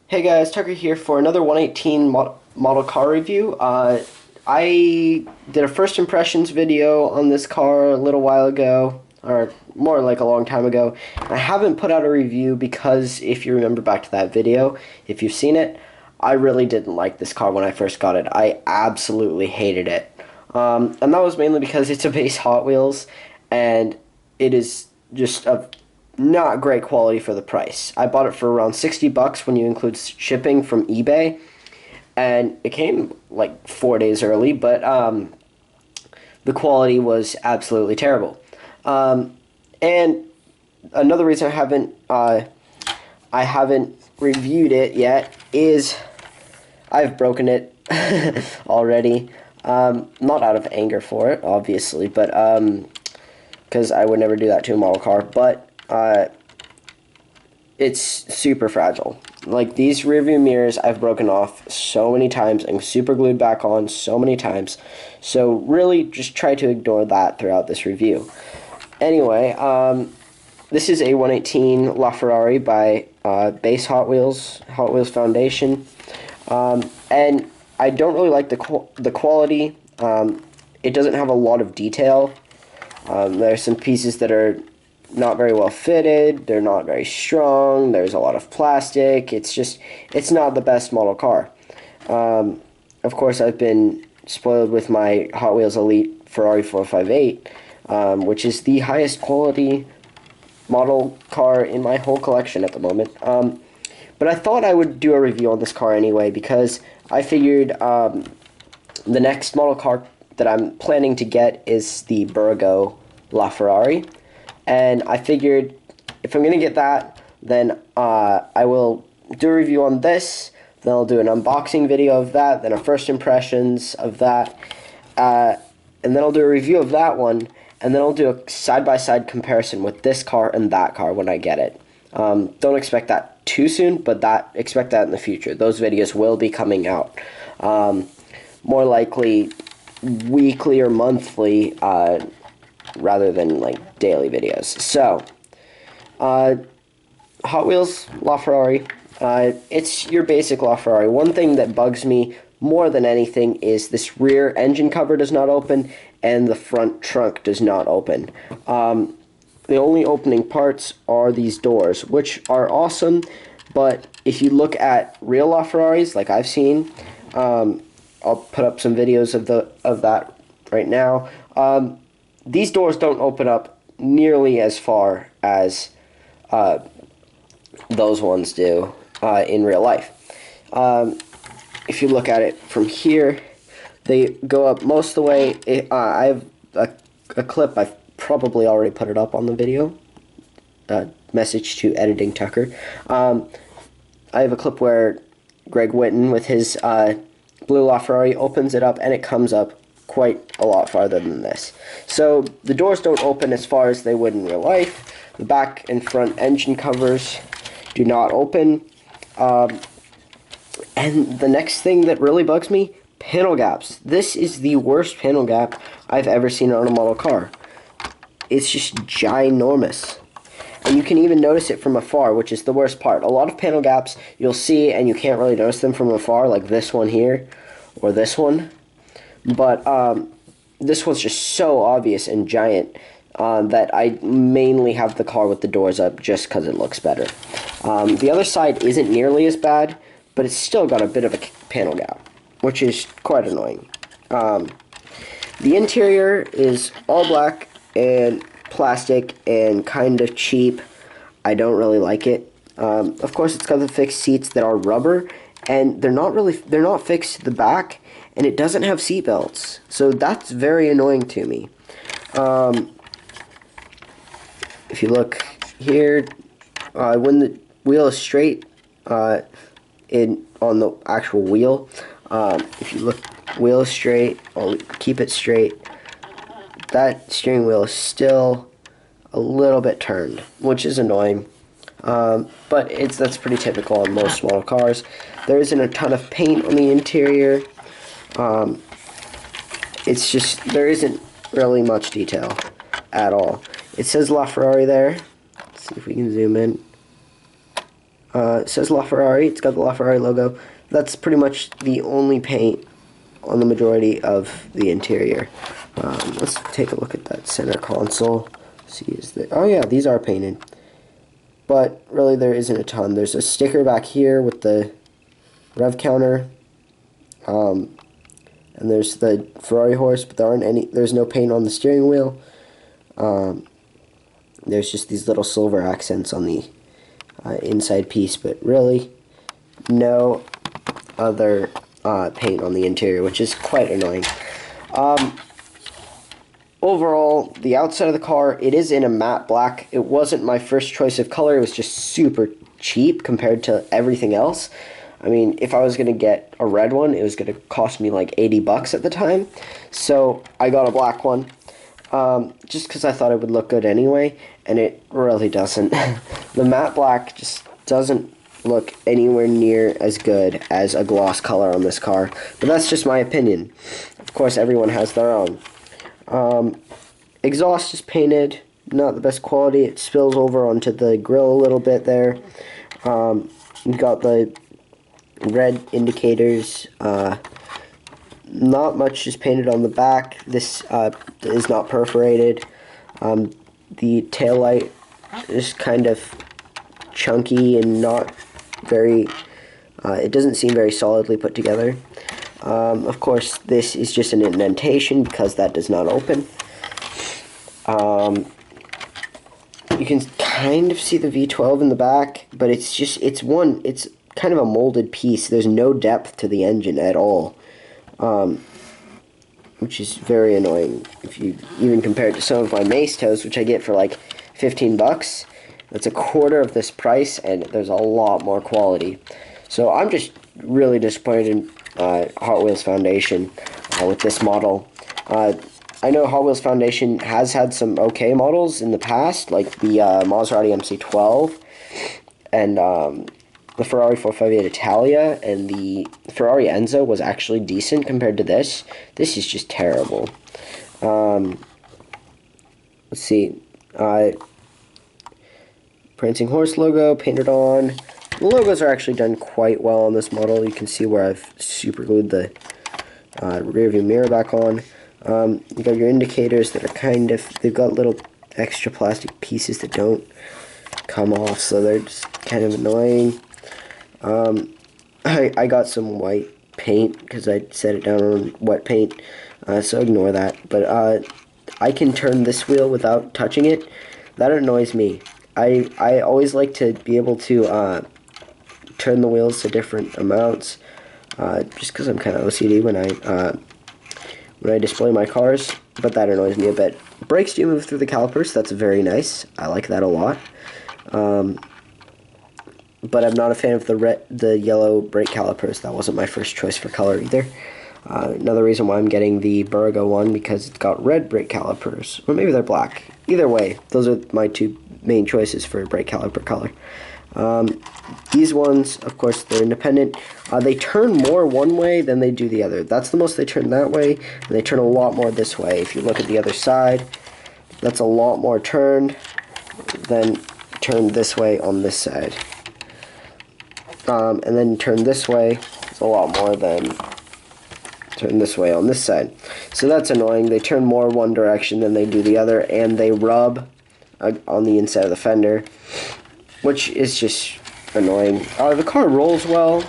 Hey guys, Tucker here for another 118 model car review. I did a first impressions video on this car a little while ago, or more like a long time ago. I haven't put out a review because if you remember back to that video, if you've seen it, I really didn't like this car when I first got it. I absolutely hated it. And that was mainly because it's a base Hot Wheels, and it is just a not great quality for the price. I bought it for around 60 bucks when you include shipping from eBay, and it came like 4 days early, but the quality was absolutely terrible. And another reason I haven't reviewed it yet is I've broken it already. Not out of anger for it, obviously, but because I would never do that to a model car, but it's super fragile. Like, these rearview mirrors I've broken off so many times and super glued back on so many times. So really just try to ignore that throughout this review. Anyway, this is a 118 LaFerrari by Base Hot Wheels Foundation. And I don't really like the quality. It doesn't have a lot of detail. There's some pieces that are not very well fitted, they're not very strong, there's a lot of plastic, it's not the best model car. Of course, I've been spoiled with my Hot Wheels Elite Ferrari 458, which is the highest quality model car in my whole collection at the moment. But I thought I would do a review on this car anyway, because I figured the next model car that I'm planning to get is the Bburago LaFerrari. And I figured if I'm going to get that, then I will do a review on this, then I'll do an unboxing video of that, then a first impressions of that, and then I'll do a review of that one, and then I'll do a side-by-side comparison with this car and that car when I get it. Don't expect that too soon, but expect that in the future. Those videos will be coming out. More likely weekly or monthly, rather than like daily videos. So, Hot Wheels LaFerrari, it's your basic LaFerrari. One thing that bugs me more than anything is this rear engine cover does not open and the front trunk does not open. The only opening parts are these doors, which are awesome, but if you look at real LaFerraris, like I've seen, I'll put up some videos of that right now. These doors don't open up nearly as far as those ones do in real life. If you look at it from here, they go up most of the way. I have a clip, I've probably already put it up on the video. Message to Editing Tucker. I have a clip where Greg Witten with his blue LaFerrari opens it up and it comes up quite a lot farther than this. So the doors don't open as far as they would in real life. The back and front engine covers do not open. And the next thing that really bugs me, panel gaps. This is the worst panel gap I've ever seen on a model car. It's just ginormous. And you can even notice it from afar, which is the worst part. A lot of panel gaps you'll see and you can't really notice them from afar, like this one here or this one. But this one's just so obvious and giant that I mainly have the car with the doors up just because it looks better. The other side isn't nearly as bad, but it's still got a bit of a panel gap, which is quite annoying. The interior is all black and plastic and kind of cheap. I don't really like it. Of course, it's got the fixed seats that are rubber, and they're not fixed to the back, and it doesn't have seat belts, so that's very annoying to me. If you look here, when the wheel is straight, on the actual wheel, if you look, wheel is straight, I'll keep it straight, that steering wheel is still a little bit turned, which is annoying. But that's pretty typical on most small cars. There isn't a ton of paint on the interior. It's just, there isn't really much detail at all. It says LaFerrari there. Let's see if we can zoom in. It says LaFerrari. It's got the LaFerrari logo. That's pretty much the only paint on the majority of the interior. Let's take a look at that center console. See, is there? Oh yeah, these are painted, but really there isn't a ton. There's a sticker back here with the rev counter, and there's the Ferrari horse, but there's no paint on the steering wheel. There's just these little silver accents on the inside piece, but really no other paint on the interior, which is quite annoying. Overall, the outside of the car, it is in a matte black. It wasn't my first choice of color. It was just super cheap compared to everything else. I mean, if I was going to get a red one, it was going to cost me like 80 bucks at the time. So I got a black one, just because I thought it would look good anyway, and it really doesn't. The matte black just doesn't look anywhere near as good as a gloss color on this car, but that's just my opinion. Of course, everyone has their own. Exhaust is painted, not the best quality. It spills over onto the grill a little bit there. You've got the red indicators. Not much is painted on the back. This is not perforated. The taillight is kind of chunky and not very, it doesn't seem very solidly put together. Of course, this is just an indentation because that does not open. You can kind of see the V12 in the back, but it's kind of a molded piece. There's no depth to the engine at all, which is very annoying. If you even compare it to some of my Mace toes, which I get for like 15 bucks, that's a quarter of this price, and there's a lot more quality. So I'm just really disappointed in Hot Wheels Foundation with this model. I know Hot Wheels Foundation has had some okay models in the past, like the Maserati MC12 and the Ferrari 458 Italia, and the Ferrari Enzo was actually decent compared to this. This is just terrible. Let's see. Prancing Horse logo painted on. The logos are actually done quite well on this model. You can see where I've super glued the rear view mirror back on. You got your indicators that are they've got little extra plastic pieces that don't come off, so they're just kind of annoying. I got some white paint because I set it down on wet paint, so ignore that. But I can turn this wheel without touching it. That annoys me. I always like to be able to turn the wheels to different amounts, just because I'm kind of OCD when I display my cars, but that annoys me a bit. Brakes do move through the calipers. That's very nice. I like that a lot. But I'm not a fan of the yellow brake calipers. That wasn't my first choice for color either. Another reason why I'm getting the Bburago one, because it's got red brake calipers. Or maybe they're black. Either way, those are my two main choices for brake caliper color. These ones, of course, they're independent. They turn more one way than they do the other. That's the most they turn that way, and they turn a lot more this way. If you look at the other side, that's a lot more turned than turned this way on this side. And then turn this way, it's a lot more than turn this way on this side. So that's annoying. They turn more one direction than they do the other, and they rub on the inside of the fender, which is just annoying. The car rolls well.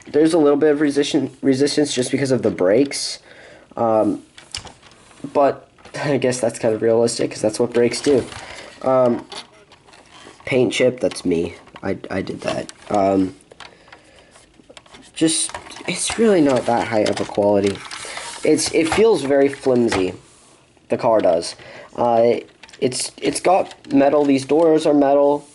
There's a little bit of resistance just because of the brakes, but I guess that's kind of realistic because that's what brakes do. Paint chip, that's me. I did that. It's really not that high of a quality. It feels very flimsy. The car does. It's got metal. These doors are metal.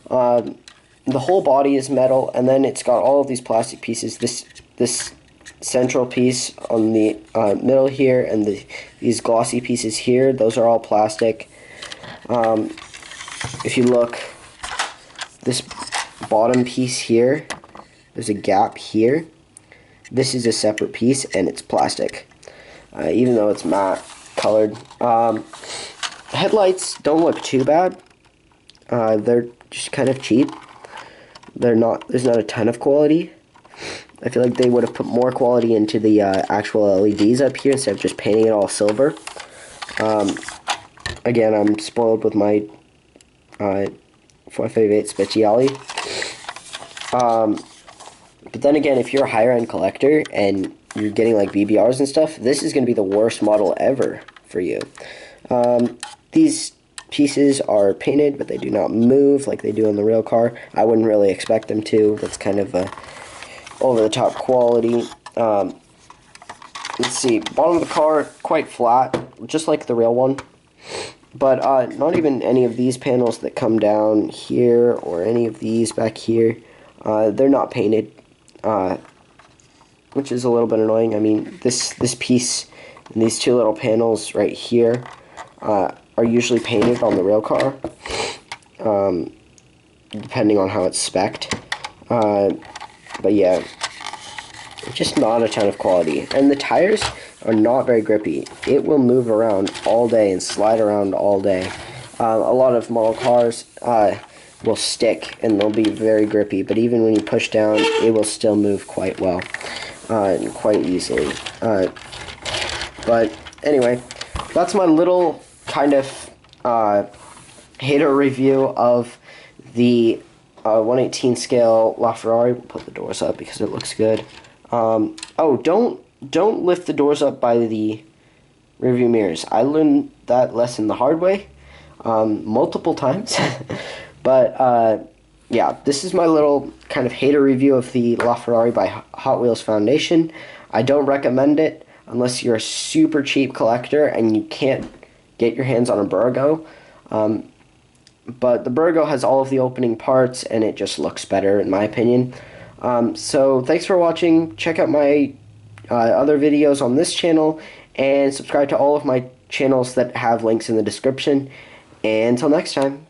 The whole body is metal, and then it's got all of these plastic pieces. This central piece on the middle here, and these glossy pieces here, those are all plastic. If you look, this bottom piece here, there's a gap here. This is a separate piece, and it's plastic, even though it's matte colored. Headlights don't look too bad. They're just kind of cheap. There's not a ton of quality. I feel like they would have put more quality into the actual LEDs up here instead of just painting it all silver. Again, I'm spoiled with my 458 Speciale. But then again, if you're a higher end collector and you're getting like BBRs and stuff, this is going to be the worst model ever for you. These pieces are painted, but they do not move like they do in the real car. I wouldn't really expect them to. That's kind of a over-the-top quality. Let's see, bottom of the car, quite flat, just like the real one. But not even any of these panels that come down here or any of these back here, they're not painted, which is a little bit annoying. I mean, this piece and these two little panels right here are usually painted on the real car, depending on how it's spec'd. But yeah, just not a ton of quality. And the tires are not very grippy. It will move around all day and slide around all day. A lot of model cars will stick and they'll be very grippy, but even when you push down, it will still move quite well and quite easily. But anyway, that's my little kind of hater review of the 1/18 scale LaFerrari. We'll put the doors up because it looks good. Oh, don't lift the doors up by the rearview mirrors. I learned that lesson the hard way, multiple times. But yeah, this is my little kind of hater review of the LaFerrari by Hot Wheels Foundation. I don't recommend it unless you're a super cheap collector and you can't get your hands on a Bburago. But the Bburago has all of the opening parts, and it just looks better, in my opinion. So thanks for watching. Check out my other videos on this channel, and subscribe to all of my channels that have links in the description. And until next time.